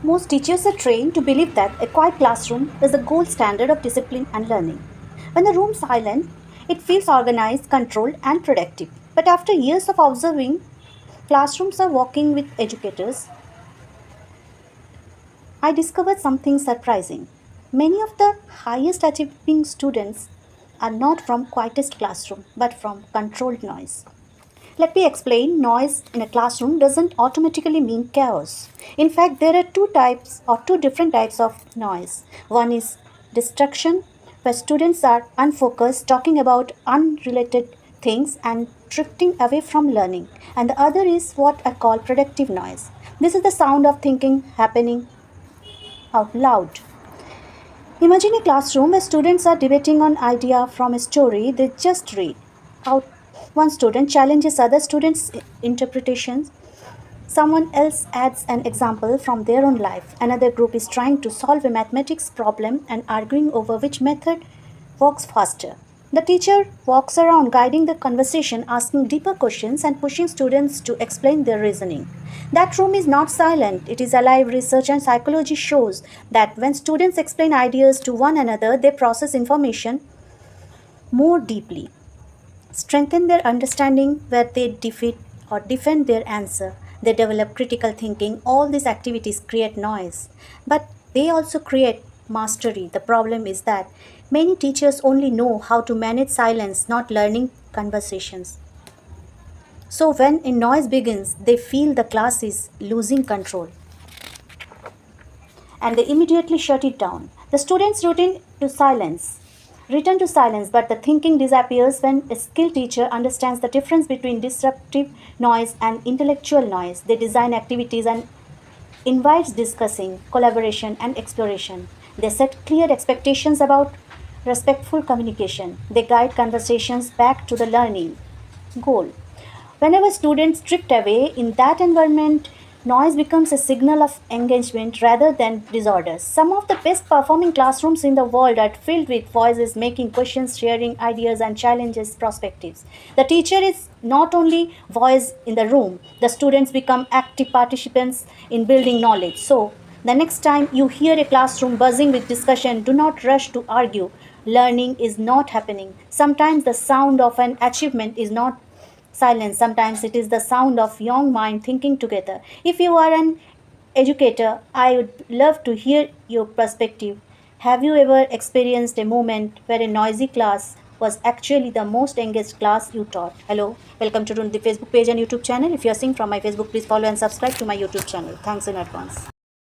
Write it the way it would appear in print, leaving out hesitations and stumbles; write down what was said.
Most teachers are trained to believe that a quiet classroom is the gold standard of discipline and learning. When the room is silent, it feels organized, controlled, and productive. But after years of observing classrooms are working with educators, I discovered something surprising. Many of the highest achieving students are not from quietest classroom but from controlled noise. Let me explain. Noise in a classroom doesn't automatically mean chaos. In fact, there are two different types of noise. One is distraction, where students are unfocused, talking about unrelated things and drifting away from learning. And the other is what I call productive noise. This is the sound of thinking happening out loud. Imagine a classroom where students are debating on idea from a story they just read. Out one student challenges other students' interpretations. Someone else adds an example from their own life. Another group is trying to solve a mathematics problem and arguing over which method works faster. The teacher walks around guiding the conversation, asking deeper questions and pushing students to explain their reasoning. That room is not silent, it is alive. Research and psychology shows that when students explain ideas to one another, they process information more deeply, strengthen their understanding where they defeat or defend their answer. They develop critical thinking. All these activities create noise, but they also create mastery. The problem is that many teachers only know how to manage silence, not learning conversations. So when a noise begins, they feel the class is losing control and they immediately shut it down. The students return to silence, but the thinking disappears when a skilled teacher understands the difference between disruptive noise and intellectual noise. They design activities and invites discussing, collaboration, and exploration. They set clear expectations about respectful communication. They guide conversations back to the learning goal. Whenever students drift away in that environment, noise becomes a signal of engagement rather than disorder. Some of the best performing classrooms in the world are filled with voices making questions, sharing ideas, and challenges perspectives. The teacher is not only voice in the room, the students become active participants in building knowledge. So, the next time you hear a classroom buzzing with discussion, do not rush to argue. Learning is not happening. Sometimes the sound of an achievement is not silence. Sometimes it is the sound of young mind thinking together. If you are an educator, I would love to hear your perspective. Have you ever experienced a moment where a noisy class was actually the most engaged class you taught? Hello, welcome to the Facebook page and YouTube channel. If you are seeing from my Facebook, please follow and subscribe to my YouTube channel. Thanks in advance.